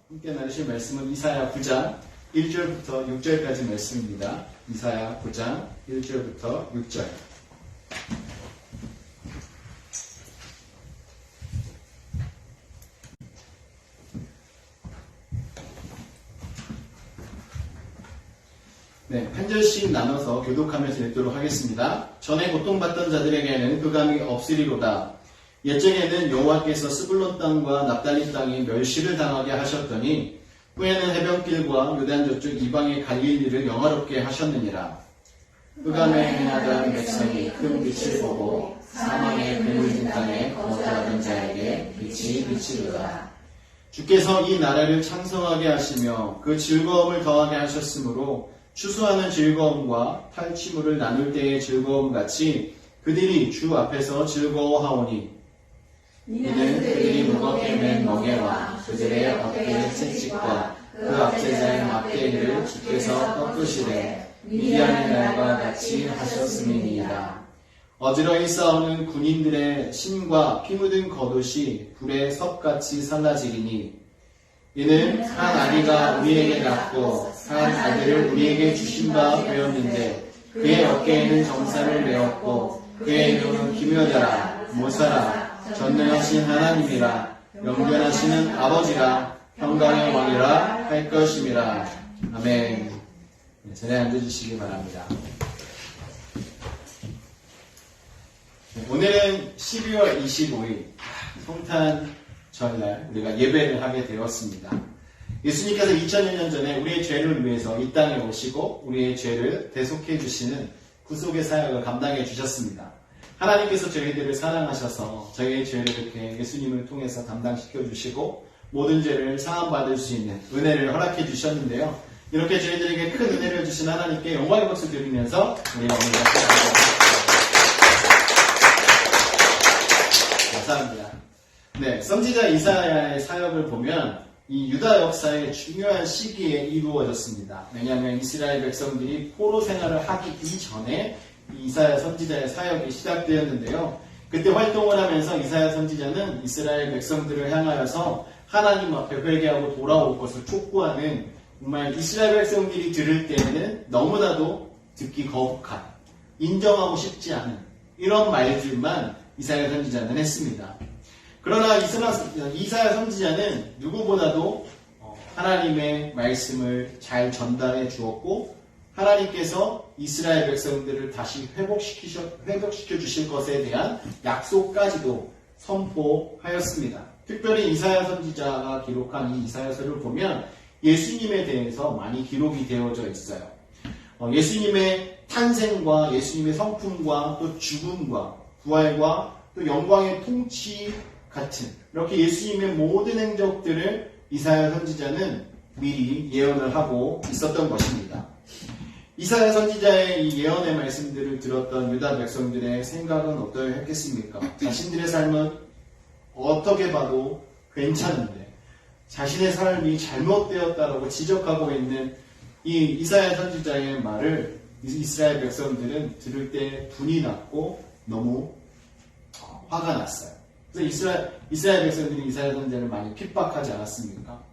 함께 나누실 말씀은 이사야 9장 1절부터 6절까지 말씀입니다. 이사야 9장 1절부터 6절. 네, 한 절씩 나눠서 교독하면서 읽도록 하겠습니다. 전에 고통받던 자들에게는 흑암이 없으리로다. 옛적에는 여호와께서 스불론 땅과 납달리 땅이 멸시를 당하게 하셨더니 후에는 해변길과 요단 저쪽 이방의 갈릴리를 영화롭게 하셨느니라. 흑암에 행하던 백성이 큰 빛을 보고 사망의 그물진 땅에 거주하던 자에게 빛이 비치리로다. 주께서 이 나라를 창성하게 하시며 그 즐거움을 더하게 하셨으므로 추수하는 즐거움과 탈취물을 나눌 때의 즐거움 같이 그들이 주 앞에서 즐거워하오니 이는 그들이 무겁게 맨 멍에와 그들의 어깨의 채찍과 그 압제자의 막대기를 주께서 꺾으시되 미디안의 날과 같이 하셨음이니이다. 어지러이 싸우는 군인들의 신과 피 묻은 겉옷이 불에 섭같이 살라지리니 이는 한 아기가 우리에게 낳고 한 아들을 우리에게 주신 바 되었는데 그의 어깨에는 정사를 메었고 그의 이름은 기묘자라 모사라 전능하신 하나님이라 영변하시는 아버지라 평강의 왕이라 할 것임이라. 아멘. 네, 자리에 앉아주시기 바랍니다. 네, 오늘은 12월 25일 성탄 전날 우리가 예배를 하게 되었습니다. 예수님께서 2000년 전에 우리의 죄를 위해서 이 땅에 오시고 우리의 죄를 대속해 주시는 구속의 사역을 감당해 주셨습니다. 하나님께서 저희들을 사랑하셔서 저희의 죄를 이렇게 예수님을 통해서 담당시켜 주시고 모든 죄를 사함받을 수 있는 은혜를 허락해 주셨는데요. 이렇게 저희들에게 큰 은혜를 주신 하나님께 영광의 박수 드리면서 우리가 오늘 감사합니다. 네, 선지자 이사야의 사역을 보면 이 유다 역사의 중요한 시기에 이루어졌습니다. 왜냐하면 이스라엘 백성들이 포로 생활을 하기 이전에 이사야 선지자의 사역이 시작되었는데요. 그때 활동을 하면서 이사야 선지자는 이스라엘 백성들을 향하여서 하나님 앞에 회개하고 돌아올 것을 촉구하는 정말 이스라엘 백성들이 들을 때에는 너무나도 듣기 거북한, 인정하고 싶지 않은 이런 말들만 이사야 선지자는 했습니다. 그러나 이사야 선지자는 누구보다도 하나님의 말씀을 잘 전달해 주었고 하나님께서 이스라엘 백성들을 다시 회복시켜 주실 것에 대한 약속까지도 선포하였습니다. 특별히 이사야 선지자가 기록한 이 이사야서를 보면 예수님에 대해서 많이 기록이 되어져 있어요. 예수님의 탄생과 예수님의 성품과 또 죽음과 부활과 또 영광의 통치 같은 이렇게 예수님의 모든 행적들을 이사야 선지자는 미리 예언을 하고 있었던 것입니다. 이사야 선지자의 이 예언의 말씀들을 들었던 유다 백성들의 생각은 어떠했겠습니까? 자신들의 삶은 어떻게 봐도 괜찮은데 자신의 삶이 잘못되었다라고 지적하고 있는 이 이사야 선지자의 말을 이스라엘 백성들은 들을 때 분이 났고 너무 화가 났어요. 그래서 이스라엘 백성들이 이사야 선지자를 많이 핍박하지 않았습니까?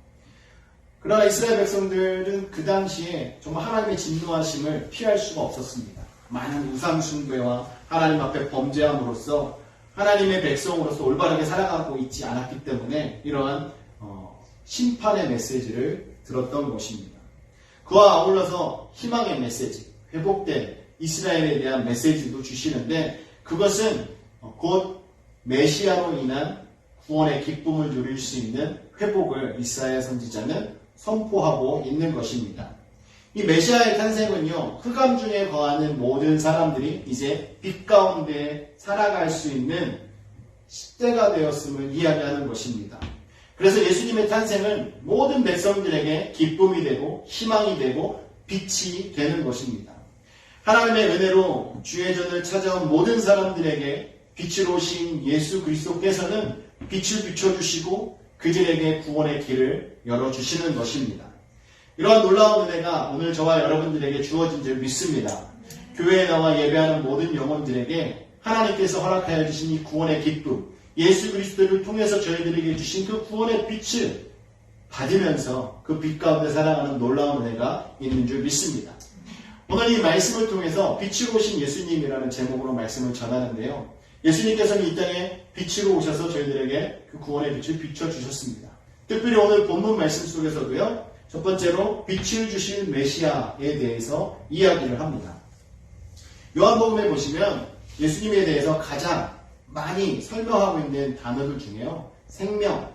그러나 이스라엘 백성들은 그 당시에 정말 하나님의 진노하심을 피할 수가 없었습니다. 많은 우상 숭배와 하나님 앞에 범죄함으로써 하나님의 백성으로서 올바르게 살아가고 있지 않았기 때문에 이러한 심판의 메시지를 들었던 것입니다. 그와 아울러서 희망의 메시지, 회복된 이스라엘에 대한 메시지도 주시는데 그것은 곧 메시아로 인한 구원의 기쁨을 누릴 수 있는 회복을 이사야 선지자는 선포하고 있는 것입니다. 이 메시아의 탄생은요, 흑암 중에 거하는 모든 사람들이 이제 빛 가운데 살아갈 수 있는 시대가 되었음을 이야기하는 것입니다. 그래서 예수님의 탄생은 모든 백성들에게 기쁨이 되고 희망이 되고 빛이 되는 것입니다. 하나님의 은혜로 주의 전을 찾아온 모든 사람들에게 빛으로 오신 예수 그리스도께서는 빛을 비춰주시고 그들에게 구원의 길을 열어주시는 것입니다. 이러한 놀라운 은혜가 오늘 저와 여러분들에게 주어진 줄 믿습니다. 교회에 나와 예배하는 모든 영혼들에게 하나님께서 허락하여 주신 이 구원의 기쁨, 예수 그리스도를 통해서 저희들에게 주신 그 구원의 빛을 받으면서 그 빛 가운데 살아가는 놀라운 은혜가 있는 줄 믿습니다. 오늘 이 말씀을 통해서 빛으로 오신 예수님이라는 제목으로 말씀을 전하는데요. 예수님께서는 이 땅에 빛으로 오셔서 저희들에게 그 구원의 빛을 비춰주셨습니다. 특별히 오늘 본문 말씀 속에서도요. 첫 번째로 빛을 주실 메시아에 대해서 이야기를 합니다. 요한복음에 보시면 예수님에 대해서 가장 많이 설명하고 있는 단어들 중에요. 생명,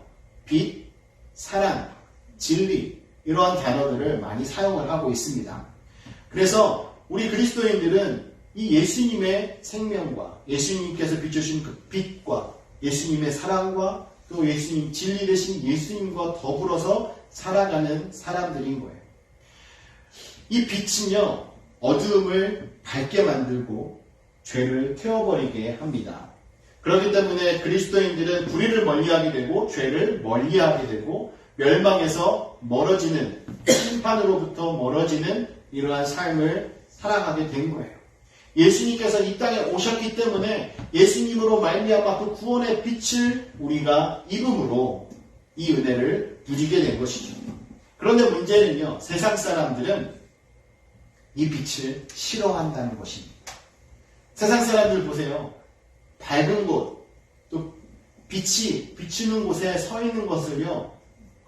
빛, 사랑, 진리 이러한 단어들을 많이 사용을 하고 있습니다. 그래서 우리 그리스도인들은 이 예수님의 생명과 예수님께서 비춰주신 그 빛과 예수님의 사랑과 또 예수님 진리 되신 예수님과 더불어서 살아가는 사람들인 거예요. 이 빛은요 어두움을 밝게 만들고 죄를 태워버리게 합니다. 그렇기 때문에 그리스도인들은 불의를 멀리하게 되고 죄를 멀리하게 되고 멸망에서 멀어지는 심판으로부터 멀어지는 이러한 삶을 살아가게 된 거예요. 예수님께서 이 땅에 오셨기 때문에 예수님으로 말미암아 그 구원의 빛을 우리가 입음으로 이 은혜를 누리게 된 것이죠. 그런데 문제는요. 세상 사람들은 이 빛을 싫어한다는 것입니다. 세상 사람들 보세요. 밝은 곳, 또 빛이 비추는 곳에 서 있는 것을요.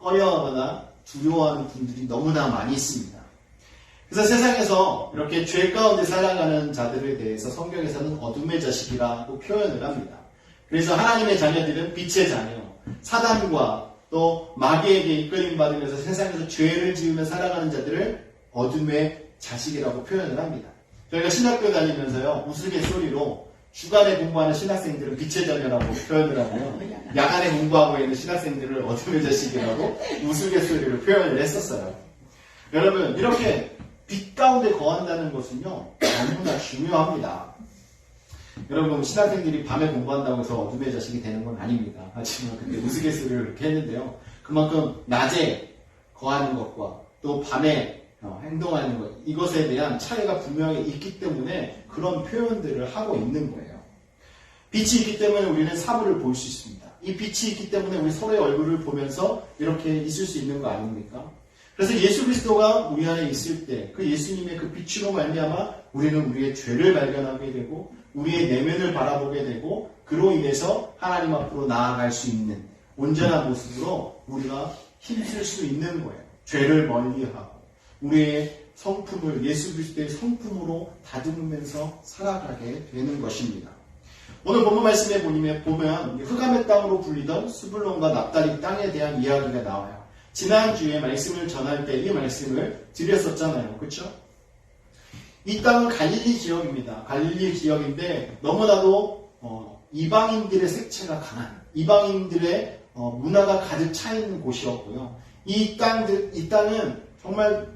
꺼려하거나 두려워하는 분들이 너무나 많이 있습니다. 그래서 세상에서 이렇게 죄 가운데 살아가는 자들에 대해서 성경에서는 어둠의 자식이라고 표현을 합니다. 그래서 하나님의 자녀들은 빛의 자녀, 사단과 또 마귀에게 이끌림 받으면서 세상에서 죄를 지으며 살아가는 자들을 어둠의 자식이라고 표현을 합니다. 저희가 신학교 다니면서요, 우스갯소리로 주간에 공부하는 신학생들은 빛의 자녀라고 표현을 하고요, 야간에 공부하고 있는 신학생들을 어둠의 자식이라고 우스갯소리로 표현을 했었어요. 여러분, 이렇게 빛 가운데 거한다는 것은요, 너무나 중요합니다. 여러분, 신학생들이 밤에 공부한다고 해서 어둠의 자식이 되는 건 아닙니다. 하지만 그때 우스갯소리를 그렇게 했는데요. 그만큼 낮에 거하는 것과 또 밤에 행동하는 것, 이것에 대한 차이가 분명히 있기 때문에 그런 표현들을 하고 있는 거예요. 빛이 있기 때문에 우리는 사물을 볼 수 있습니다. 이 빛이 있기 때문에 우리 서로의 얼굴을 보면서 이렇게 있을 수 있는 거 아닙니까? 그래서 예수 그리스도가 우리 안에 있을 때 그 예수님의 그 빛으로 말미암아 우리는 우리의 죄를 발견하게 되고 우리의 내면을 바라보게 되고 그로 인해서 하나님 앞으로 나아갈 수 있는 온전한 모습으로 우리가 힘쓸 수 있는 거예요. 죄를 멀리하고 우리의 성품을 예수 그리스도의 성품으로 다듬으면서 살아가게 되는 것입니다. 오늘 본문 말씀에 보면 흑암의 땅으로 불리던 스불론과 납달리 땅에 대한 이야기가 나와요. 지난주에 말씀을 전할 때 이 말씀을 드렸었잖아요. 그렇죠? 이 땅은 갈릴리 지역입니다. 갈릴리 지역인데 너무나도 이방인들의 색채가 강한 이방인들의 문화가 가득 차 있는 곳이었고요. 이 땅은 정말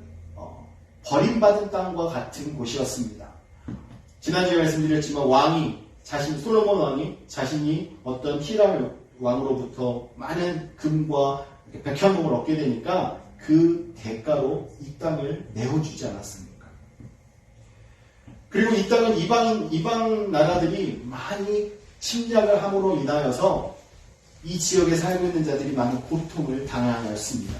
버림받은 땅과 같은 곳이었습니다. 지난주에 말씀드렸지만 솔로몬 왕이 자신이 어떤 히람 왕으로부터 많은 금과 백향목을 얻게 되니까 그 대가로 이 땅을 내어주지 않았습니까? 그리고 이 땅은 이방 나라들이 많이 침략을 함으로 인하여서 이 지역에 살고 있는 자들이 많은 고통을 당하였습니다.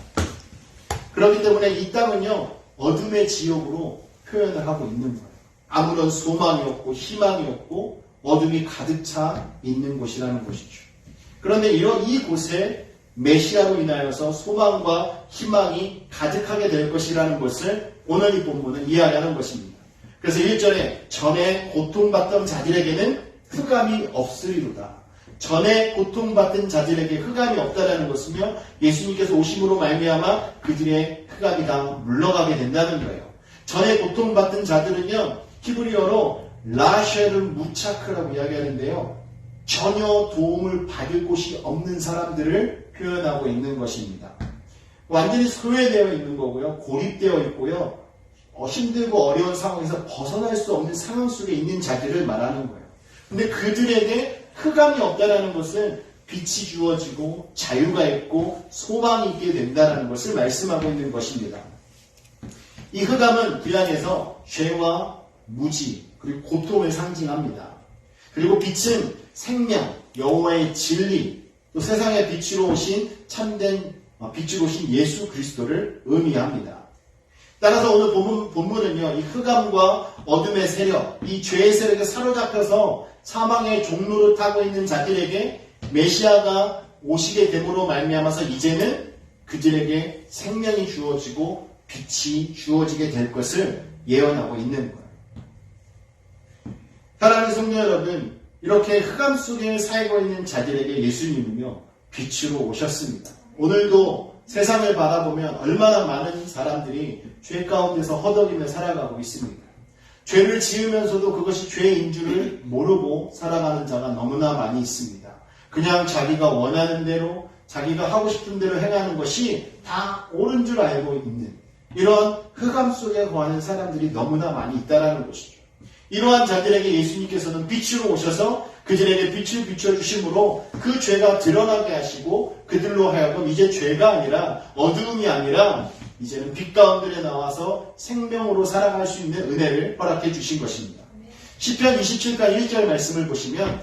그렇기 때문에 이 땅은요, 어둠의 지역으로 표현을 하고 있는 거예요. 아무런 소망이 없고 희망이 없고 어둠이 가득 차 있는 곳이라는 것이죠. 그런데 이 곳에 메시아로 인하여서 소망과 희망이 가득하게 될 것이라는 것을 오늘 이 본문은 이야기하는 것입니다. 그래서 1절에 전에 고통받던 자들에게는 흑암이 없으리로다. 전에 고통받던 자들에게 흑암이 없다라는 것은요, 예수님께서 오심으로 말미암아 그들의 흑암이 다 물러가게 된다는 거예요. 전에 고통받던 자들은요, 히브리어로 라쉐르 무차크라고 이야기하는데요, 전혀 도움을 받을 곳이 없는 사람들을 표현하고 있는 것입니다. 완전히 소외되어 있는 거고요, 고립되어 있고요, 힘들고 어려운 상황에서 벗어날 수 없는 상황 속에 있는 자들을 말하는 거예요. 근데 그들에게 흑암이 없다라는 것은 빛이 주어지고 자유가 있고 소망이 있게 된다는 것을 말씀하고 있는 것입니다. 이 흑암은 그 안에서 죄와 무지 그리고 고통을 상징합니다. 그리고 빛은 생명, 여호와의 진리, 또 세상의 빛으로 오신 참된 빛으로 오신 예수 그리스도를 의미합니다. 따라서 오늘 본문은요, 이 흑암과 어둠의 세력, 이 죄의 세력에 사로잡혀서 사망의 종로를 타고 있는 자들에게 메시아가 오시게 됨으로 말미암아서 이제는 그들에게 생명이 주어지고 빛이 주어지게 될 것을 예언하고 있는 거예요. 사랑하는 성도 여러분, 이렇게 흑암 속에 살고 있는 자들에게 예수님은요, 빛으로 오셨습니다. 오늘도 세상을 바라보면 얼마나 많은 사람들이 죄 가운데서 허덕이며 살아가고 있습니다. 죄를 지으면서도 그것이 죄인 줄을 모르고 살아가는 자가 너무나 많이 있습니다. 그냥 자기가 원하는 대로, 자기가 하고 싶은 대로 행하는 것이 다 옳은 줄 알고 있는 이런 흑암 속에 거하는 사람들이 너무나 많이 있다는 것이죠. 이러한 자들에게 예수님께서는 빛으로 오셔서 그들에게 빛을 비춰주심으로 그 죄가 드러나게 하시고 그들로 하여금 이제 죄가 아니라 어두움이 아니라 이제는 빛 가운데 나와서 생명으로 살아갈 수 있는 은혜를 허락해 주신 것입니다. 시편 27편 1절 말씀을 보시면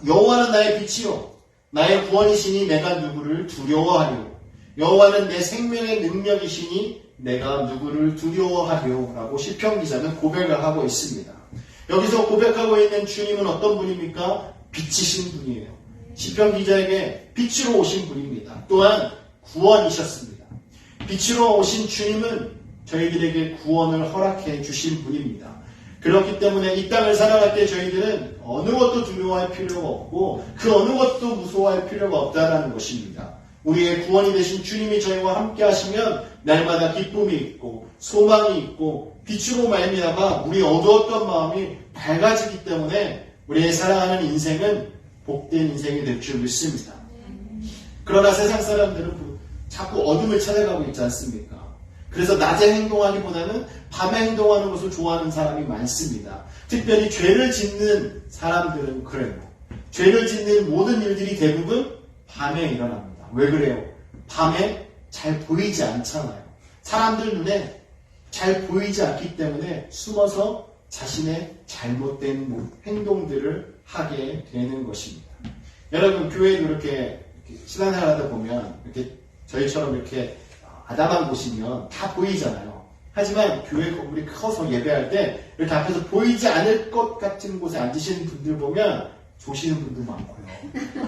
여호와는 나의 빛이요 나의 구원이시니 내가 누구를 두려워하리요 여호와는 내 생명의 능력이시니 내가 누구를 두려워하리요 라고 시편 기자는 고백을 하고 있습니다. 여기서 고백하고 있는 주님은 어떤 분입니까? 빛이신 분이에요. 시편 기자에게 빛으로 오신 분입니다. 또한 구원이셨습니다. 빛으로 오신 주님은 저희들에게 구원을 허락해 주신 분입니다. 그렇기 때문에 이 땅을 살아갈 때 저희들은 어느 것도 두려워할 필요가 없고 그 어느 것도 무서워할 필요가 없다는 것입니다. 우리의 구원이 되신 주님이 저희와 함께 하시면 날마다 기쁨이 있고 소망이 있고 빛으로 말미암아 우리 어두웠던 마음이 밝아지기 때문에 우리의 살아가는 인생은 복된 인생이 될 줄 믿습니다. 그러나 세상 사람들은 자꾸 어둠을 찾아가고 있지 않습니까? 그래서 낮에 행동하기보다는 밤에 행동하는 것을 좋아하는 사람이 많습니다. 특별히 죄를 짓는 사람들은 그래요. 죄를 짓는 모든 일들이 대부분 밤에 일어납니다. 왜 그래요? 밤에 잘 보이지 않잖아요. 사람들 눈에 잘 보이지 않기 때문에 숨어서 자신의 잘못된 행동들을 하게 되는 것입니다. 여러분, 교회도 이렇게 신앙생활하다 보면 이렇게 저희처럼 이렇게 아담한 곳이면 다 보이잖아요. 하지만 교회 건물이 커서 예배할 때 이렇게 앞에서 보이지 않을 것 같은 곳에 앉으시는 분들 보면 조시는 분도 많고요.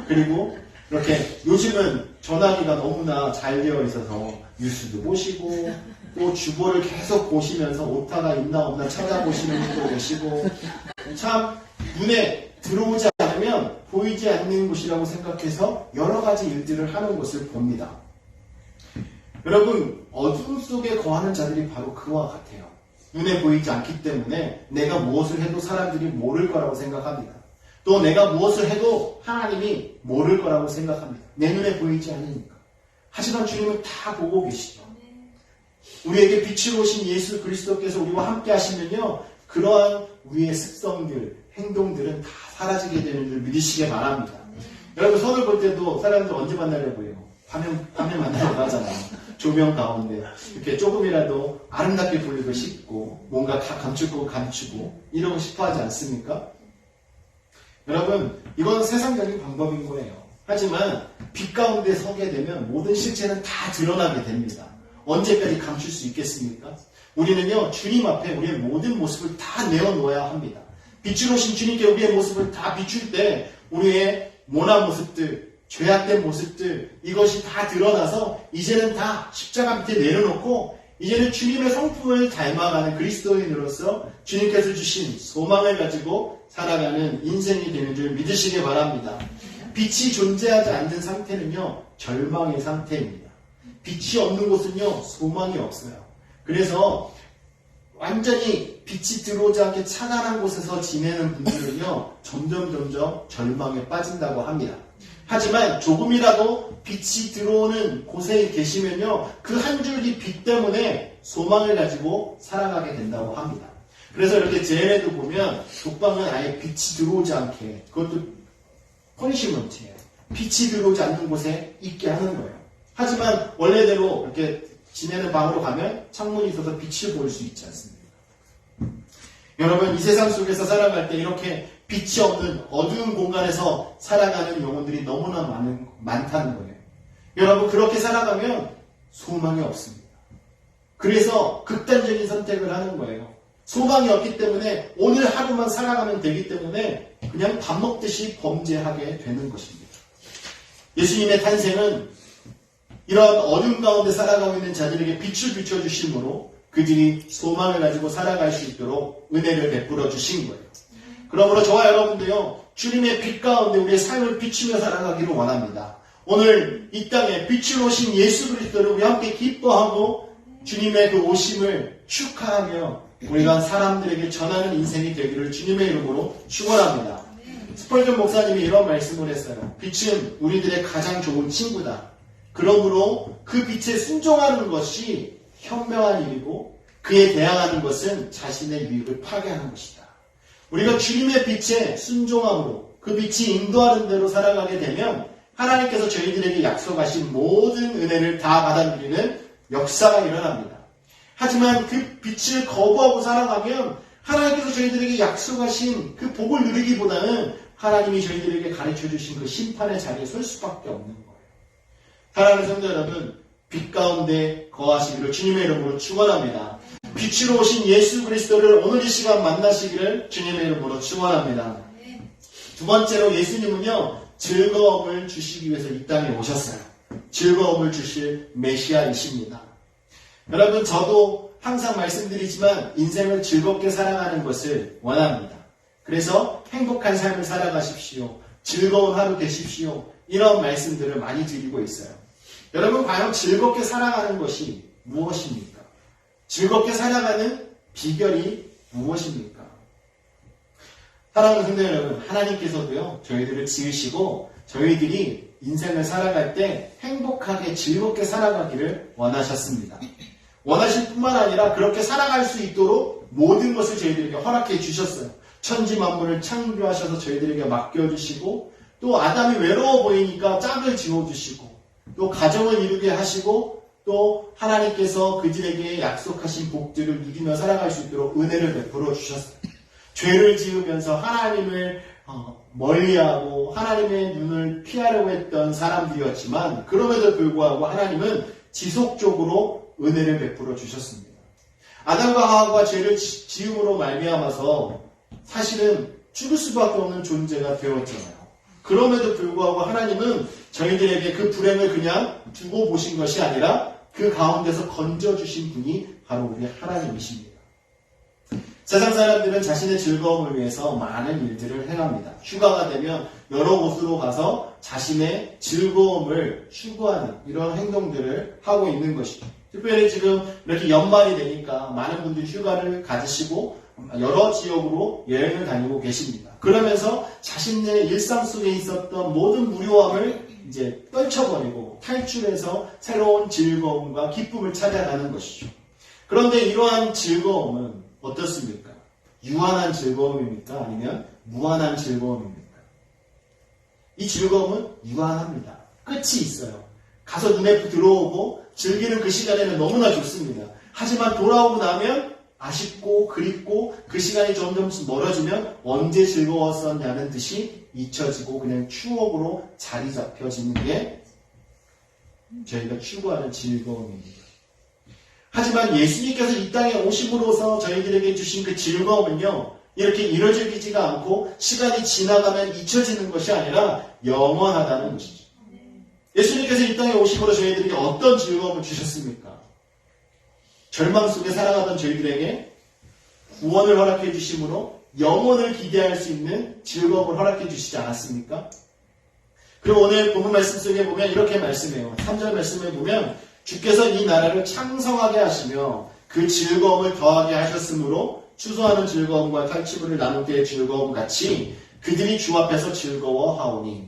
그리고 이렇게 요즘은 전화기가 너무나 잘 되어 있어서 뉴스도 보시고 또 주보를 계속 보시면서 오타가 있나 없나 찾아보시는 분도 계시고 참 눈에 들어오지 않으면 보이지 않는 곳이라고 생각해서 여러 가지 일들을 하는 것을 봅니다. 여러분, 어둠 속에 거하는 자들이 바로 그와 같아요. 눈에 보이지 않기 때문에 내가 무엇을 해도 사람들이 모를 거라고 생각합니다. 또 내가 무엇을 해도 하나님이 모를 거라고 생각합니다. 내 눈에 보이지 않으니까. 하지만 주님은 다 보고 계시죠. 우리에게 빛으로 오신 예수 그리스도께서 우리와 함께 하시면요, 그러한 우리의 습성들, 행동들은 다 사라지게 되는 줄 믿으시기 바랍니다. 여러분, 선을 볼 때도 사람들 언제 만나려고 해요? 밤에 만나려고 하잖아요. 조명 가운데 이렇게 조금이라도 아름답게 보이고 싶고 뭔가 다 감추고 이러고 싶어 하지 않습니까? 여러분, 이건 세상적인 방법인 거예요. 하지만 빛 가운데 서게 되면 모든 실체는 다 드러나게 됩니다. 언제까지 감출 수 있겠습니까? 우리는요, 주님 앞에 우리의 모든 모습을 다 내어놓아야 합니다. 빛으로 오신 주님께 우리의 모습을 다 비출 때 우리의 모난 모습들, 죄악된 모습들, 이것이 다 드러나서 이제는 다 십자가 밑에 내려놓고 이제는 주님의 성품을 닮아가는 그리스도인으로서 주님께서 주신 소망을 가지고 살아가는 인생이 되는 줄 믿으시기 바랍니다. 빛이 존재하지 않는 상태는요, 절망의 상태입니다. 빛이 없는 곳은요, 소망이 없어요. 그래서 완전히 빛이 들어오지 않게 찬란한 곳에서 지내는 분들은요, 점점 절망에 빠진다고 합니다. 하지만 조금이라도 빛이 들어오는 곳에 계시면요, 그 한 줄기 빛 때문에 소망을 가지고 살아가게 된다고 합니다. 그래서 이렇게 제일에도 보면 독방은 아예 빛이 들어오지 않게, 그것도 퍼니시먼트예요. 빛이 들어오지 않는 곳에 있게 하는 거예요. 하지만 원래대로 이렇게 지내는 방으로 가면 창문이 있어서 빛을 볼 수 있지 않습니까? 여러분, 이 세상 속에서 살아갈 때 이렇게 빛이 없는 어두운 공간에서 살아가는 영혼들이 너무나 많다는 거예요. 여러분, 그렇게 살아가면 소망이 없습니다. 그래서 극단적인 선택을 하는 거예요. 소망이 없기 때문에 오늘 하루만 살아가면 되기 때문에 그냥 밥 먹듯이 범죄하게 되는 것입니다. 예수님의 탄생은 이런 어둠 가운데 살아가고 있는 자들에게 빛을 비춰주심으로 그들이 소망을 가지고 살아갈 수 있도록 은혜를 베풀어 주신 거예요. 그러므로 저와 여러분도요, 주님의 빛 가운데 우리의 삶을 비추며 살아가기를 원합니다. 오늘 이 땅에 빛을 오신 예수 그리스도를 우리 함께 기뻐하고 주님의 그 오심을 축하하며 우리가 사람들에게 전하는 인생이 되기를 주님의 이름으로 축원합니다. 스펄전 목사님이 이런 말씀을 했어요. 빛은 우리들의 가장 좋은 친구다. 그러므로 그 빛에 순종하는 것이 현명한 일이고 그에 대항하는 것은 자신의 유익을 파괴하는 것이다. 우리가 주님의 빛에 순종함으로 그 빛이 인도하는 대로 살아가게 되면 하나님께서 저희들에게 약속하신 모든 은혜를 다 받아들이는 역사가 일어납니다. 하지만 그 빛을 거부하고 살아가면 하나님께서 저희들에게 약속하신 그 복을 누리기보다는 하나님이 저희들에게 가르쳐 주신 그 심판의 자리에 설 수밖에 없는 거예요. 사랑하는 성도 여러분, 빛 가운데 거하시기를 주님의 이름으로 축원합니다. 빛으로 오신 예수 그리스도를 오늘 이 시간 만나시기를 주님의 이름으로 축원합니다. 두 번째로 예수님은요, 즐거움을 주시기 위해서 이 땅에 오셨어요. 즐거움을 주실 메시아이십니다. 여러분, 저도 항상 말씀드리지만 인생을 즐겁게 살아가는 것을 원합니다. 그래서 행복한 삶을 살아가십시오. 즐거운 하루 되십시오. 이런 말씀들을 많이 드리고 있어요. 여러분, 과연 즐겁게 살아가는 것이 무엇입니까? 즐겁게 살아가는 비결이 무엇입니까? 사랑하는 성도 여러분, 하나님께서도요, 저희들을 지으시고 저희들이 인생을 살아갈 때 행복하게 즐겁게 살아가기를 원하셨습니다. 원하실 뿐만 아니라 그렇게 살아갈 수 있도록 모든 것을 저희들에게 허락해 주셨어요. 천지 만물을 창조하셔서 저희들에게 맡겨주시고, 또 아담이 외로워 보이니까 짝을 지어주시고, 또 가정을 이루게 하시고, 또 하나님께서 그들에게 약속하신 복들을 누리며 살아갈 수 있도록 은혜를 베풀어 주셨어요. 죄를 지으면서 하나님을 멀리하고 하나님의 눈을 피하려고 했던 사람들이었지만, 그럼에도 불구하고 하나님은 지속적으로 은혜를 베풀어 주셨습니다. 아담과 하와가 죄를 지음으로 말미암아서 사실은 죽을 수밖에 없는 존재가 되었잖아요. 그럼에도 불구하고 하나님은 저희들에게 그 불행을 그냥 두고 보신 것이 아니라 그 가운데서 건져주신 분이 바로 우리 하나님이십니다. 세상 사람들은 자신의 즐거움을 위해서 많은 일들을 행합니다. 휴가가 되면 여러 곳으로 가서 자신의 즐거움을 추구하는 이런 행동들을 하고 있는 것이죠. 특별히 지금 이렇게 연말이 되니까 많은 분들이 휴가를 가지시고 여러 지역으로 여행을 다니고 계십니다. 그러면서 자신의 일상 속에 있었던 모든 무료함을 이제 떨쳐버리고 탈출해서 새로운 즐거움과 기쁨을 찾아가는 것이죠. 그런데 이러한 즐거움은 어떻습니까? 유한한 즐거움입니까? 아니면 무한한 즐거움입니까? 이 즐거움은 유한합니다. 끝이 있어요. 가서 눈에 들어오고 즐기는 그 시간에는 너무나 좋습니다. 하지만 돌아오고 나면 아쉽고 그립고 그 시간이 점점 멀어지면 언제 즐거웠었냐는 듯이 잊혀지고 그냥 추억으로 자리 잡혀지는 게 저희가 추구하는 즐거움입니다. 하지만 예수님께서 이 땅에 오심으로써 저희들에게 주신 그 즐거움은요, 이렇게 이뤄지지가 않고 시간이 지나가면 잊혀지는 것이 아니라 영원하다는 것이죠. 예수님께서 이 땅에 오심으로 저희들에게 어떤 즐거움을 주셨습니까? 절망 속에 살아가던 저희들에게 구원을 허락해 주심으로 영원을 기대할 수 있는 즐거움을 허락해 주시지 않았습니까? 그리고 오늘 본문 말씀 속에 보면 이렇게 말씀해요. 3절 말씀에 보면 주께서 이 나라를 창성하게 하시며 그 즐거움을 더하게 하셨으므로 추수하는 즐거움과 탈취물을 나눌 때의 즐거움 같이 그들이 주 앞에서 즐거워하오니.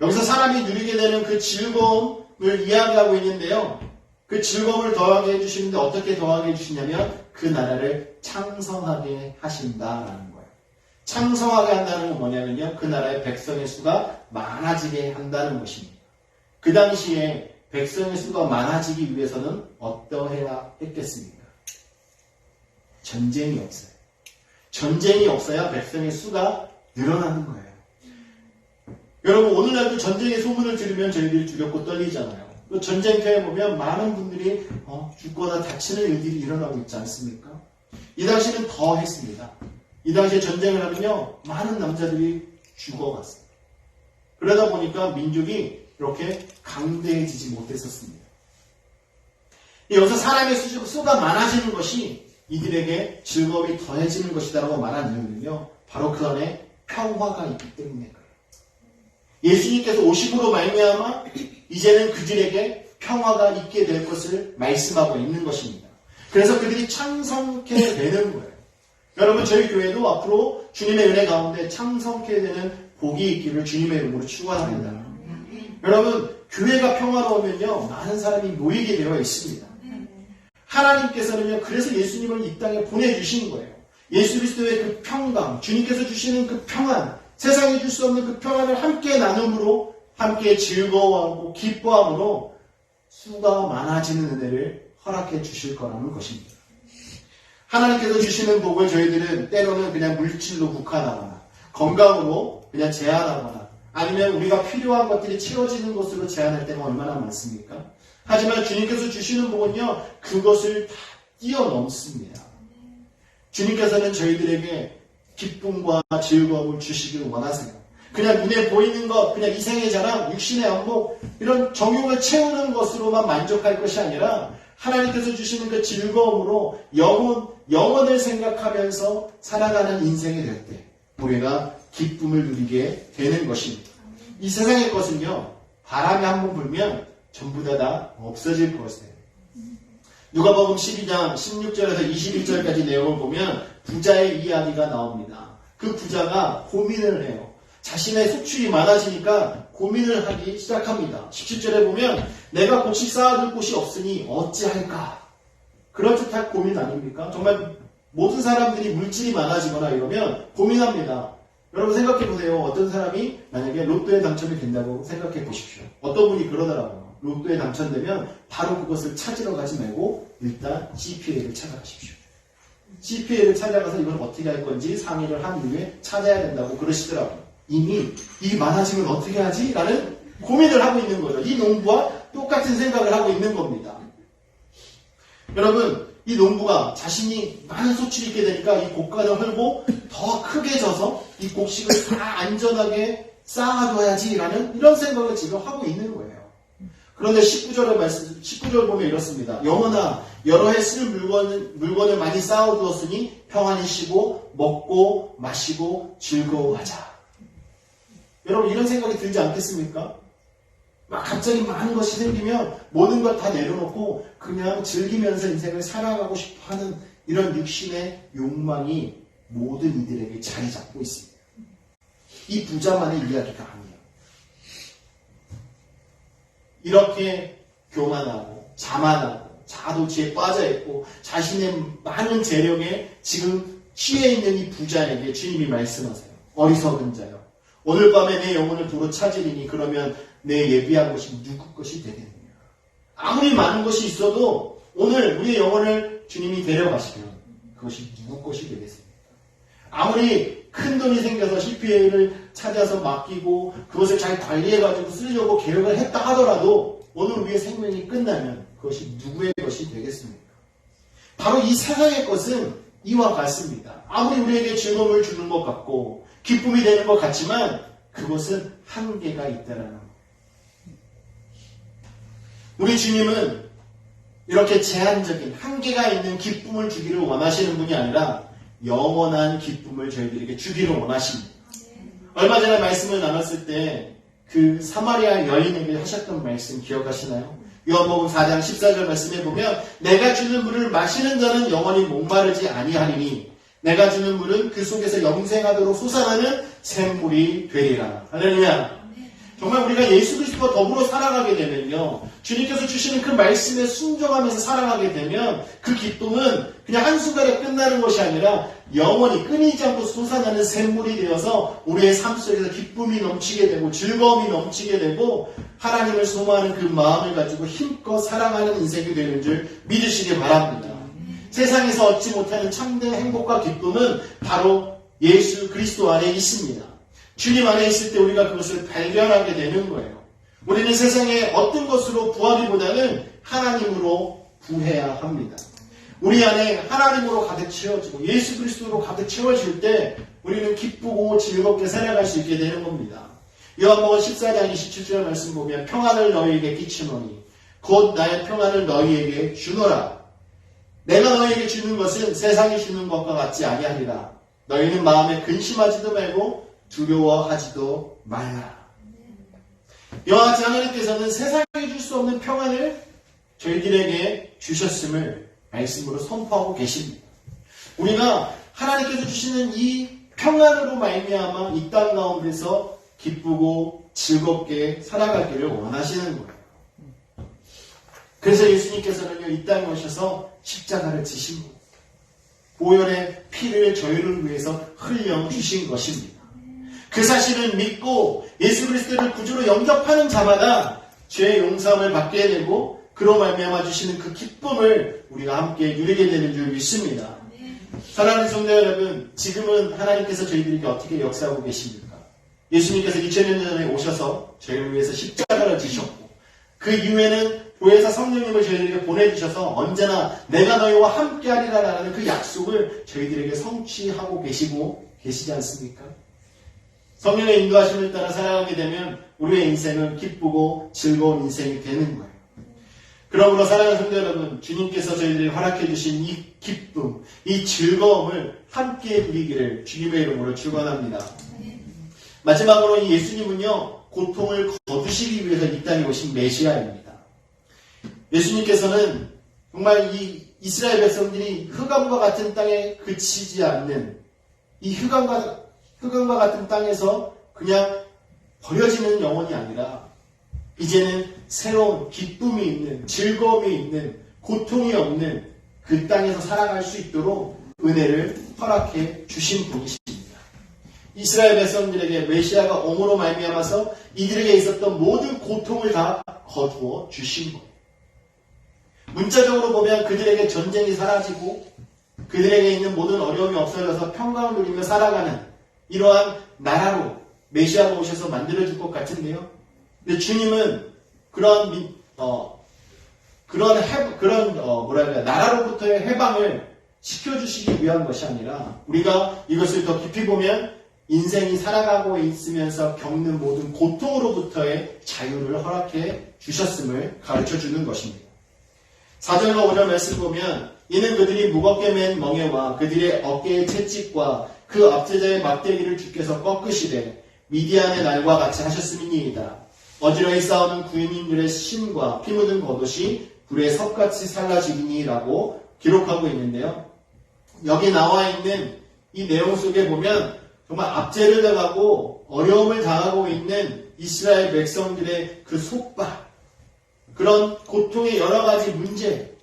여기서 사람이 누리게 되는 그 즐거움을 이야기하고 있는데요. 그 즐거움을 더하게 해주시는데 어떻게 더하게 해주시냐면 그 나라를 창성하게 하신다라는 거예요. 창성하게 한다는 건 뭐냐면요. 그 나라의 백성의 수가 많아지게 한다는 것입니다. 그 당시에 백성의 수가 많아지기 위해서는 어떠해야 했겠습니까? 전쟁이 없어요. 전쟁이 없어야 백성의 수가 늘어나는 거예요. 여러분 오늘날도 전쟁의 소문을 들으면 저희들이 두렵고 떨리잖아요. 또 전쟁터에 보면 많은 분들이 죽거나 다치는 일들이 일어나고 있지 않습니까? 이 당시는 더 했습니다. 이 당시에 전쟁을 하면요 많은 남자들이 죽어갔어요. 그러다 보니까 민족이 이렇게 강대해지지 못했었습니다. 여기서 사람의 수가 많아지는 것이 이들에게 즐거움이 더해지는 것이다라고 말한 이유는요 바로 그 안에 평화가 있기 때문에 그래요. 예수님께서 오심으로 말미암아 이제는 그들에게 평화가 있게 될 것을 말씀하고 있는 것입니다. 그래서 그들이 창성케 되는 거예요. 여러분 저희 교회도 앞으로 주님의 은혜 가운데 창성케 되는 복이 있기를 주님의 이름으로 축원합니다. 여러분 교회가 평화로우면요 많은 사람이 모이게 되어 있습니다. 하나님께서는요 그래서 예수님을 이 땅에 보내주신 거예요. 예수 그리스도의 그 평강, 주님께서 주시는 그 평안, 세상에 줄 수 없는 그 평안을 함께 나눔으로 함께 즐거워하고 기뻐함으로 수가 많아지는 은혜를 허락해 주실 거라는 것입니다. 하나님께서 주시는 복을 저희들은 때로는 그냥 물질로 국한하거나 건강으로 그냥 제한하거나 아니면 우리가 필요한 것들이 채워지는 것으로 제한할 때가 얼마나 많습니까? 하지만 주님께서 주시는 복은요 그것을 다 뛰어넘습니다. 주님께서는 저희들에게 기쁨과 즐거움을 주시기를 원하세요. 그냥 눈에 보이는 것, 그냥 이생의 자랑, 육신의 안목 이런 정욕을 채우는 것으로만 만족할 것이 아니라 하나님께서 주시는 그 즐거움으로 영혼을 생각하면서 살아가는 인생이 될 때 우리가 기쁨을 누리게 되는 것입니다. 이 세상의 것은요 바람이 한번 불면 전부 다 없어질 것이에요. 누가복음 12장 16절에서 21절까지 내용을 보면 부자의 이야기가 나옵니다. 그 부자가 고민을 해요. 자신의 소출이 많아지니까 고민을 하기 시작합니다. 17절에 보면 내가 곡식 쌓아둘 곳이 없으니 어찌할까? 그럴듯한 고민 아닙니까? 정말 모든 사람들이 물질이 많아지거나 이러면 고민합니다. 여러분 생각해 보세요. 어떤 사람이 만약에 로또에 당첨이 된다고 생각해 보십시오. 어떤 분이 그러더라고요. 로또에 당첨되면 바로 그것을 찾으러 가지 말고 일단 GPA를 찾아가십시오. GPA를 찾아가서 이걸 어떻게 할 건지 상의를 한 이후에 찾아야 된다고 그러시더라고요. 이미 이 많아지면 어떻게 하지? 라는 고민을 하고 있는 거죠. 이 농부와 똑같은 생각을 하고 있는 겁니다. 여러분 이 농부가 자신이 많은 소출이 있게 되니까 이 곡간을 헐고 더 크게 져서 이 곡식을 다 안전하게 쌓아둬야지라는 이런 생각을 지금 하고 있는 거예요. 그런데 19절 보면 이렇습니다. 영혼아 여러 해 쓸 물건을 많이 쌓아두었으니 평안히 쉬고 먹고 마시고 즐거워하자. 여러분 이런 생각이 들지 않겠습니까? 막 갑자기 많은 것이 생기면 모든 걸 다 내려놓고 그냥 즐기면서 인생을 살아가고 싶어하는 이런 육신의 욕망이 모든 이들에게 자리 잡고 있습니다. 이 부자만의 이야기가 아니에요. 이렇게 교만하고 자만하고 자도취에 빠져있고 자신의 많은 재력에 지금 취해 있는 이 부자에게 주님이 말씀하세요. 어리석은 자여 오늘 밤에 내 영혼을 도로 찾으리니 그러면 내 예비한 것이 누구 것이 되겠느냐. 아무리 많은 것이 있어도 오늘 우리의 영혼을 주님이 데려가시면 그것이 누구 것이 되겠습니까? 아무리 큰 돈이 생겨서 CPA를 찾아서 맡기고 그것을 잘 관리해가지고 쓰려고 계획을 했다 하더라도 오늘 우리의 생명이 끝나면 그것이 누구의 것이 되겠습니까? 바로 이 세상의 것은 이와 같습니다. 아무리 우리에게 즐거움을 주는 것 같고 기쁨이 되는 것 같지만 그것은 한계가 있다라는 것. 우리 주님은 이렇게 제한적인 한계가 있는 기쁨을 주기를 원하시는 분이 아니라 영원한 기쁨을 저희들에게 주기를 원하십니다. 얼마 전에 말씀을 나눴을 때 그 사마리아 여인에게 하셨던 말씀 기억하시나요? 요한복음 4장 14절 말씀에 보면 내가 주는 물을 마시는 자는 영원히 목마르지 아니하리니 내가 주는 물은 그 속에서 영생하도록 솟아나는 샘물이 되리라. 할렐루야. 정말 우리가 예수 그리스도와 더불어 살아가게 되면요. 주님께서 주시는 그 말씀에 순종하면서 살아가게 되면 그 기쁨은 그냥 한순간에 끝나는 것이 아니라 영원히 끊이지 않고 솟아나는 샘물이 되어서 우리의 삶 속에서 기쁨이 넘치게 되고 즐거움이 넘치게 되고 하나님을 소망하는 그 마음을 가지고 힘껏 살아가는 인생이 되는 줄 믿으시기 바랍니다. 세상에서 얻지 못하는 참된 행복과 기쁨은 바로 예수 그리스도 안에 있습니다. 주님 안에 있을 때 우리가 그것을 발견하게 되는 거예요. 우리는 세상의 어떤 것으로 구하기보다는 하나님으로 구해야 합니다. 우리 안에 하나님으로 가득 채워지고 예수 그리스도로 가득 채워질 때 우리는 기쁘고 즐겁게 살아갈 수 있게 되는 겁니다. 요한복음 14장 27절 말씀 보면 평안을 너희에게 끼치노니 곧 나의 평안을 너희에게 주노라. 내가 너희에게 주는 것은 세상이 주는 것과 같지 아니하리라. 너희는 마음에 근심하지도 말고 두려워하지도 말라. 이와 같이 하나님께서는 세상이 줄 수 없는 평안을 저희들에게 주셨음을 말씀으로 선포하고 계십니다. 우리가 하나님께서 주시는 이 평안으로 말미암아 이 땅 가운데서 기쁘고 즐겁게 살아가기를 원하시는 거예요. 그래서 예수님께서는요, 이 땅에 오셔서 십자가를 지신 거예요. 보혈의 피를 저희를 위해서 흘려 주신 것입니다. 그 사실을 믿고 예수 그리스도를 구주로 영접하는 자마다 죄의 용서함을 받게 되고 그로 말미암아 주시는 그 기쁨을 우리가 함께 누리게 되는 줄 믿습니다. 사랑하는 성도 여러분, 지금은 하나님께서 저희들에게 어떻게 역사하고 계십니까? 예수님께서 2000년 전에 오셔서 저희를 위해서 십자가를 지셨고 그 이후에는 보혜사 성령님을 저희들에게 보내주셔서 언제나 내가 너희와 함께하리라라는 그 약속을 저희들에게 성취하고 계시지 않습니까? 성령의 인도하심을 따라 살아가게 되면 우리의 인생은 기쁘고 즐거운 인생이 되는 거예요. 그러므로 사랑하는 성도 여러분, 주님께서 저희들이 허락해 주신 이 기쁨, 이 즐거움을 함께 누리기를 주님의 이름으로 축원합니다. 마지막으로 이 예수님은요, 고통을 거두시기 위해서 이 땅에 오신 메시아입니다. 예수님께서는 정말 이 이스라엘 백성들이 흑암과 같은 땅에 그치지 않는 이 흑암과 같은 땅에서 그냥 버려지는 영혼이 아니라 이제는 새로운 기쁨이 있는, 즐거움이 있는, 고통이 없는 그 땅에서 살아갈 수 있도록 은혜를 허락해 주신 분이십니다. 이스라엘 백성들에게 메시아가 옴으로 말미암아서 이들에게 있었던 모든 고통을 다 거두어 주신 거예요. 문자적으로 보면 그들에게 전쟁이 사라지고 그들에게 있는 모든 어려움이 없어져서 평강을 누리며 살아가는 이러한 나라로 메시아가 오셔서 만들어줄 것 같은데요. 근데 주님은 나라로부터의 해방을 시켜주시기 위한 것이 아니라 우리가 이것을 더 깊이 보면 인생이 살아가고 있으면서 겪는 모든 고통으로부터의 자유를 허락해 주셨음을 가르쳐 주는 것입니다. 4절과 5절 말씀 보면 이는 그들이 무겁게 맨 멍에와 그들의 어깨의 채찍과 그 압제자의 막대기를 주께서 꺾으시되 미디안의 날과 같이 하셨음이니이다. 어지러이 싸우는 구인인들의 심과 피 묻은 겉옷이 불에 섭같이 살라지니라고 기록하고 있는데요. 여기 나와 있는 이 내용 속에 보면 정말 압제를 당하고 어려움을 당하고 있는 이스라엘 백성들의 그 속박, 그런 고통의 여러 가지 문제,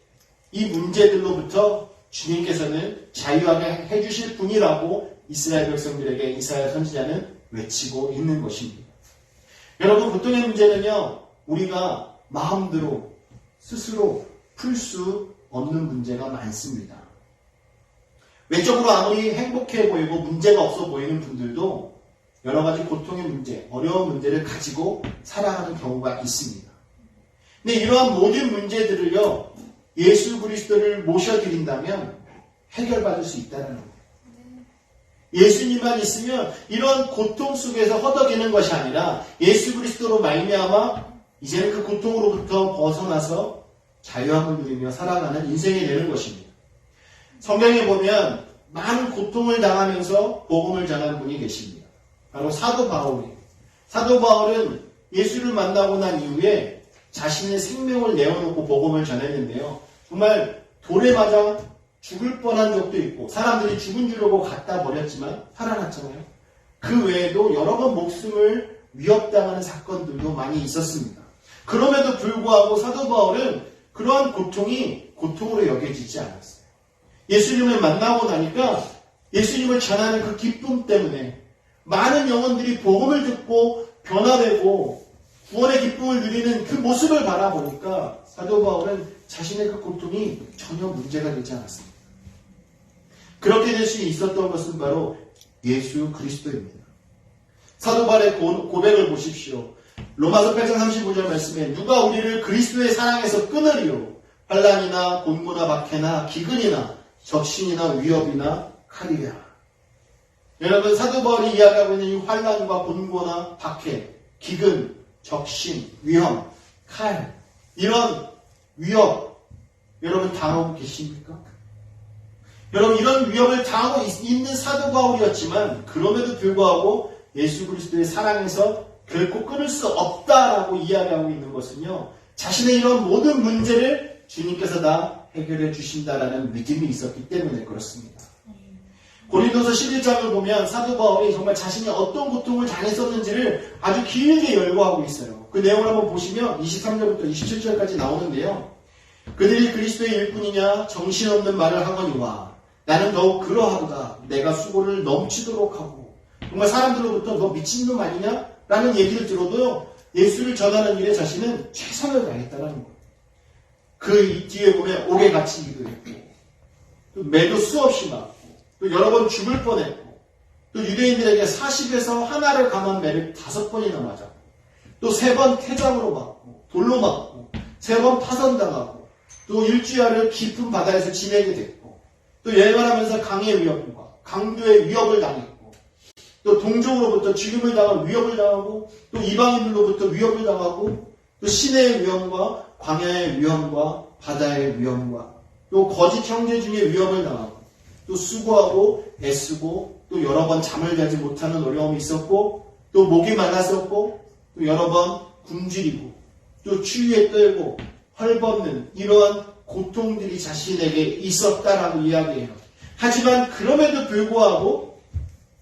이 문제들로부터 주님께서는 자유하게 해주실 분이라고 이스라엘 백성들에게 이사야 선지자는 외치고 있는 것입니다. 여러분, 고통의 문제는요, 우리가 마음대로 스스로 풀 수 없는 문제가 많습니다. 외적으로 아무리 행복해 보이고 문제가 없어 보이는 분들도 여러 가지 고통의 문제, 어려운 문제를 가지고 살아가는 경우가 있습니다. 근데 이러한 모든 문제들을요, 예수 그리스도를 모셔드린다면 해결받을 수 있다는 거예요. 예수님만 있으면 이런 고통 속에서 허덕이는 것이 아니라 예수 그리스도로 말미암아 이제는 그 고통으로부터 벗어나서 자유함을 누리며 살아가는 인생이 되는 것입니다. 성경에 보면 많은 고통을 당하면서 복음을 전한 분이 계십니다. 바로 사도 바울이에요. 사도 바울은 예수를 만나고 난 이후에 자신의 생명을 내어놓고 복음을 전했는데요. 정말 돌에 맞아 죽을 뻔한 적도 있고 사람들이 죽은 줄 알고 갖다 버렸지만 살아났잖아요. 그 외에도 여러 번 목숨을 위협당하는 사건들도 많이 있었습니다. 그럼에도 불구하고 사도 바울은 그러한 고통이 고통으로 여겨지지 않았어요. 예수님을 만나고 나니까 예수님을 전하는 그 기쁨 때문에 많은 영혼들이 복음을 듣고 변화되고 구원의 기쁨을 누리는 그 모습을 바라보니까 사도 바울은 자신의 그 고통이 전혀 문제가 되지 않았습니다. 그렇게 될 수 있었던 것은 바로 예수 그리스도입니다. 사도 바울의 고백을 보십시오. 로마서 8장 35절 말씀에 누가 우리를 그리스도의 사랑에서 끊으리요? 환난이나 곤고나 박해나 기근이나 적신이나 위협이나 칼이랴. 여러분, 사도 바울이 이야기하고 있는 이 환난과 곤고나 박해, 기근, 적신, 위험, 칼, 이런 위협 여러분 당하고 계십니까? 여러분, 이런 위협을 당하고 있는 사도 바울이었지만 그럼에도 불구하고 예수 그리스도의 사랑에서 결코 끊을 수 없다라고 이야기하고 있는 것은요, 자신의 이런 모든 문제를 주님께서 다 해결해 주신다라는 믿음이 있었기 때문에 그렇습니다. 고린도서 11장을 보면 사도 바울이 정말 자신이 어떤 고통을 당했었는지를 아주 길게 열거하고 있어요. 그 내용을 한번 보시면 23절부터 27절까지 나오는데요. 그들이 그리스도의 일꾼이냐 정신없는 말을 하거니와 나는 더욱 그러하도다. 내가 수고를 넘치도록 하고, 정말 사람들로부터 너 미친놈 아니냐? 라는 얘기를 들어도요, 예수를 전하는 일에 자신은 최선을 다했다는 거예요. 그 뒤에 보면 옥에 갇히기도 했고, 또 매도 수없이 맞고, 또 여러 번 죽을 뻔했고, 또 유대인들에게 40에서 하나를 감한 매를 5번이나 맞았고, 또 3번 태장으로 맞고, 돌로 맞고, 3번 파선당하고, 또 일주일을 깊은 바다에서 지내게 됐고, 또 여행을 하면서 강의 위협과 강도의 위협을 당했고, 또 동족으로부터 죽임을 당한 위협을 당하고, 또 이방인들로부터 위협을 당하고, 또 시내의 위험과 광야의 위험과 바다의 위험과 또 거짓 형제 중에 위협을 당하고, 또 수고하고 애쓰고, 또 여러 번 잠을 자지 못하는 어려움이 있었고, 또 목이 말랐었고, 또 여러 번 굶주리고, 또 추위에 떨고 헐벗는 이러한 고통들이 자신에게 있었다라고 이야기해요. 하지만 그럼에도 불구하고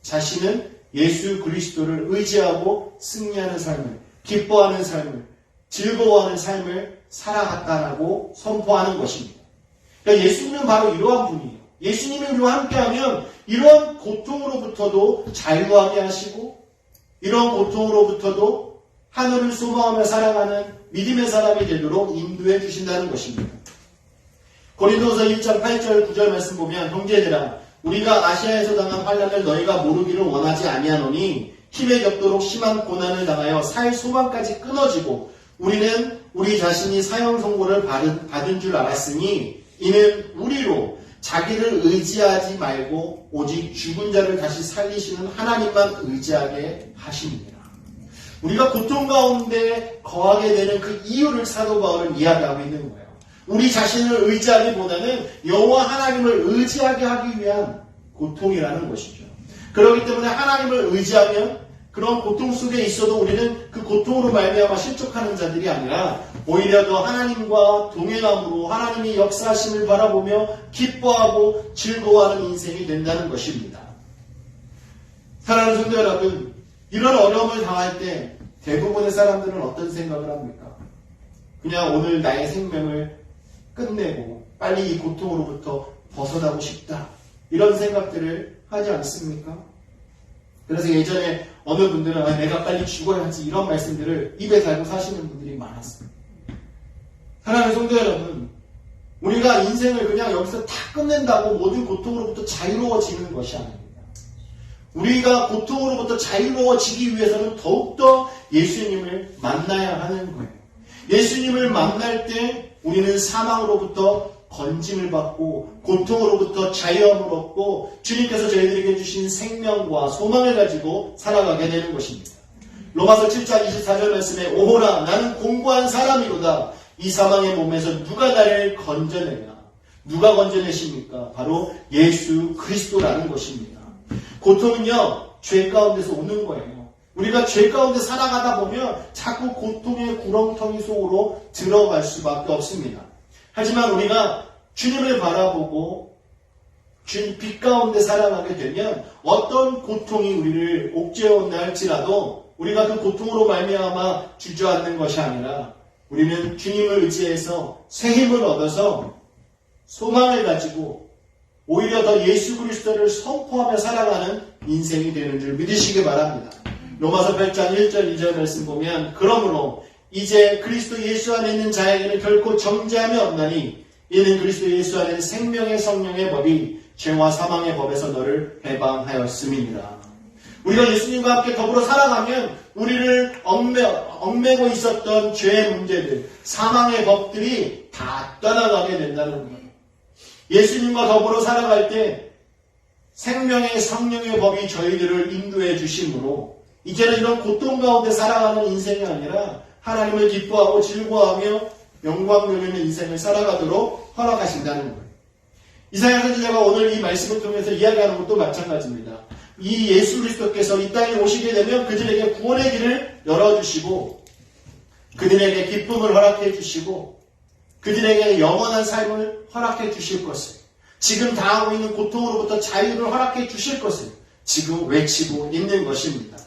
자신은 예수 그리스도를 의지하고 승리하는 삶을, 기뻐하는 삶을, 즐거워하는 삶을 살아갔다라고 선포하는 것입니다. 그러니까 예수님은 바로 이러한 분이에요. 예수님이 우리와 함께하면 이러한 고통으로부터도 자유하게 하시고, 이러한 고통으로부터도 하늘을 소망하며 살아가는 믿음의 사람이 되도록 인도해 주신다는 것입니다. 고린도서 1장 8절 9절 말씀 보면, 형제들아 우리가 아시아에서 당한 환난을 너희가 모르기를 원하지 아니하노니 힘에 겹도록 심한 고난을 당하여 살 소망까지 끊어지고 우리는 우리 자신이 사형 선고를 받은 줄 알았으니 이는 우리로 자기를 의지하지 말고 오직 죽은 자를 다시 살리시는 하나님만 의지하게 하십니다. 우리가 고통 가운데 거하게 되는 그 이유를 사도 바울은 이야기하고 있는 거예요. 우리 자신을 의지하기보다는 여호와 하나님을 의지하게 하기 위한 고통이라는 것이죠. 그렇기 때문에 하나님을 의지하면 그런 고통 속에 있어도 우리는 그 고통으로 말미암아 실족하는 자들이 아니라 오히려 더 하나님과 동행함으로 하나님이 역사하심을 바라보며 기뻐하고 즐거워하는 인생이 된다는 것입니다. 사랑하는 성도 여러분, 이런 어려움을 당할 때 대부분의 사람들은 어떤 생각을 합니까? 그냥 오늘 나의 생명을 끝내고 빨리 이 고통으로부터 벗어나고 싶다, 이런 생각들을 하지 않습니까? 그래서 예전에 어느 분들은 내가 빨리 죽어야지, 이런 말씀들을 입에 달고 사시는 분들이 많았습니다. 사랑하는 성도 여러분, 우리가 인생을 그냥 여기서 다 끝낸다고 모든 고통으로부터 자유로워지는 것이 아닙니다. 우리가 고통으로부터 자유로워지기 위해서는 더욱더 예수님을 만나야 하는 거예요. 예수님을 만날 때 우리는 사망으로부터 건짐을 받고 고통으로부터 자유함을 얻고 주님께서 저희들에게 주신 생명과 소망을 가지고 살아가게 되는 것입니다. 로마서 7장 24절 말씀에 오호라 나는 공고한 사람이로다. 이 사망의 몸에서 누가 나를 건져내냐. 누가 건져내십니까? 바로 예수 그리스도라는 것입니다. 고통은요, 죄 가운데서 오는 거예요. 우리가 죄 가운데 살아가다 보면 자꾸 고통의 구렁텅이 속으로 들어갈 수밖에 없습니다. 하지만 우리가 주님을 바라보고 주님 빛 가운데 살아가게 되면 어떤 고통이 우리를 옥죄어온다 할지라도 우리가 그 고통으로 말미암아 주저앉는 것이 아니라 우리는 주님을 의지해서 새 힘을 얻어서 소망을 가지고 오히려 더 예수 그리스도를 선포하며 살아가는 인생이 되는 줄 믿으시기 바랍니다. 로마서 8장 1절 2절 말씀 보면 그러므로 이제 그리스도 예수 안에 있는 자에게는 결코 정죄함이 없나니 이는 그리스도 예수 안에 있는 생명의 성령의 법이 죄와 사망의 법에서 너를 해방하였음이니라. 우리가 예수님과 함께 더불어 살아가면 우리를 얽매고 있었던 죄의 문제들, 사망의 법들이 다 떠나가게 된다는 거예요. 예수님과 더불어 살아갈 때 생명의 성령의 법이 저희들을 인도해 주심으로 이제는 이런 고통 가운데 살아가는 인생이 아니라 하나님을 기뻐하고 즐거워하며 영광 누리는 인생을 살아가도록 허락하신다는 거예요. 이사야 선지자가 오늘 이 말씀을 통해서 이야기하는 것도 마찬가지입니다. 이 예수 그리스도께서 이 땅에 오시게 되면 그들에게 구원의 길을 열어주시고 그들에게 기쁨을 허락해 주시고 그들에게 영원한 삶을 허락해 주실 것을, 지금 당하고 있는 고통으로부터 자유를 허락해 주실 것을 지금 외치고 있는 것입니다.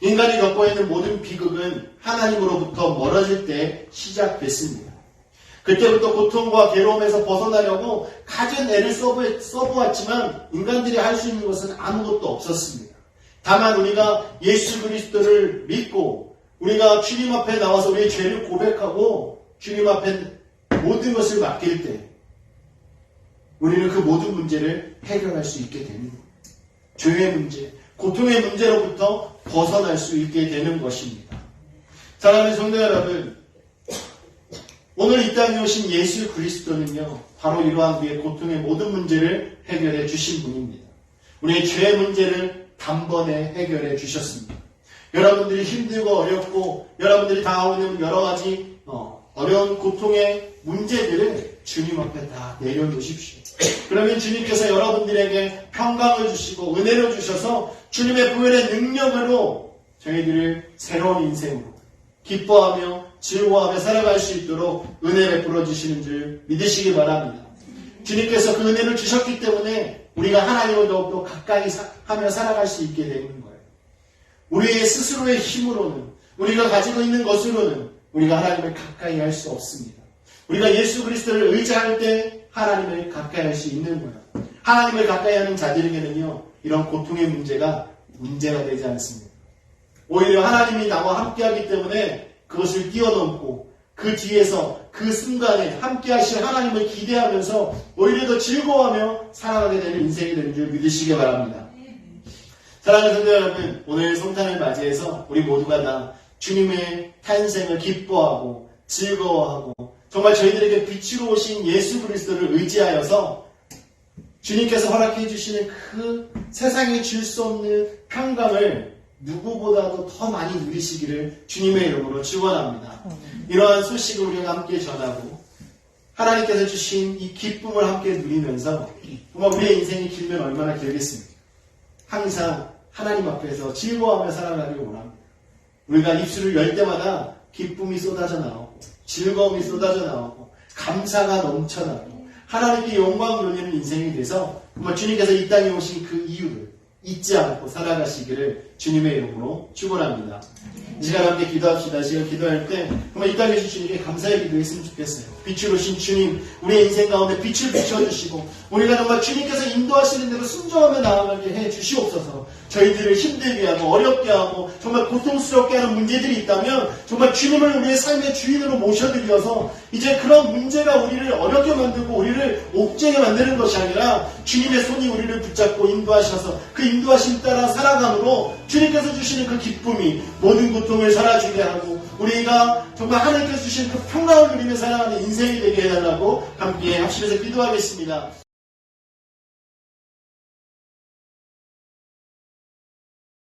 인간이 겪고 있는 모든 비극은 하나님으로부터 멀어질 때 시작됐습니다. 그때부터 고통과 괴로움에서 벗어나려고 갖은 애를 써보았지만 인간들이 할 수 있는 것은 아무것도 없었습니다. 다만 우리가 예수 그리스도를 믿고 우리가 주님 앞에 나와서 우리의 죄를 고백하고 주님 앞에 모든 것을 맡길 때 우리는 그 모든 문제를 해결할 수 있게 되는 거예요. 죄의 문제, 고통의 문제로부터 벗어날 수 있게 되는 것입니다. 사랑하는 성도 여러분, 오늘 이 땅에 오신 예수 그리스도는요, 바로 이러한 우리의 고통의 모든 문제를 해결해 주신 분입니다. 우리의 죄의 문제를 단번에 해결해 주셨습니다. 여러분들이 힘들고 어렵고 여러분들이 당하고 있는 여러 가지 어려운 고통의 문제들을 주님 앞에 다 내려놓으십시오. 그러면 주님께서 여러분들에게 평강을 주시고 은혜를 주셔서 주님의 부활의 능력으로 저희들을 새로운 인생으로 기뻐하며 즐거워하며 살아갈 수 있도록 은혜 베풀어 주시는 줄 믿으시기 바랍니다. 주님께서 그 은혜를 주셨기 때문에 우리가 하나님을 더욱더 가까이 하며 살아갈 수 있게 되는 거예요. 우리의 스스로의 힘으로는, 우리가 가지고 있는 것으로는 우리가 하나님을 가까이 할 수 없습니다. 우리가 예수 그리스도를 의지할 때 하나님을 가까이 할 수 있는 거예요. 하나님을 가까이 하는 자들에게는요, 이런 고통의 문제가 되지 않습니다. 오히려 하나님이 나와 함께하기 때문에 그것을 뛰어넘고 그 뒤에서 그 순간에 함께하실 하나님을 기대하면서 오히려 더 즐거워하며 살아가게 되는 인생이 되는 줄 믿으시기 바랍니다. 사랑하는 성도 여러분, 오늘 성탄을 맞이해서 우리 모두가 다 주님의 탄생을 기뻐하고 즐거워하고 정말 저희들에게 빛으로 오신 예수 그리스도를 의지하여서 주님께서 허락해 주시는 그 세상에 줄 수 없는 평강을 누구보다도 더 많이 누리시기를 주님의 이름으로 축원합니다. 이러한 소식을 우리가 함께 전하고 하나님께서 주신 이 기쁨을 함께 누리면서 정말 우리의 인생이 길면 얼마나 길겠습니까? 항상 하나님 앞에서 즐거워하며 살아가기를 원합니다. 우리가 입술을 열 때마다 기쁨이 쏟아져 나오고 즐거움이 쏟아져 나오고 감사가 넘쳐나고 하나님께 영광 돌리는 인생이 돼서 정말 주님께서 이 땅에 오신 그 이유를 잊지 않고 살아가시기를 주님의 이름으로 축원합니다. 이 시간 함께 기도합시다. 지금 기도할 때 정말 이 땅에 주신 주님께 감사의 기도했으면 좋겠어요. 빛으로 오신 주님, 우리의 인생 가운데 빛을 비춰주시고 우리가 정말 주님께서 인도하시는 대로 순종하며 나아가게 해 주시옵소서. 저희들을 힘들게 하고 어렵게 하고 정말 고통스럽게 하는 문제들이 있다면 정말 주님을 우리의 삶의 주인으로 모셔드려서 이제 그런 문제가 우리를 어렵게 만들고 우리를 옥죄게 만드는 것이 아니라 주님의 손이 우리를 붙잡고 인도하셔서 그 인도하심 따라 살아감으로 주님께서 주시는 그 기쁨이 모든 고통을 사라지게 하고 우리가 정말 하나님께서 주신 그 평강을 누리며 살아가는 인생이 되게 해달라고 함께 합심해서 기도하겠습니다.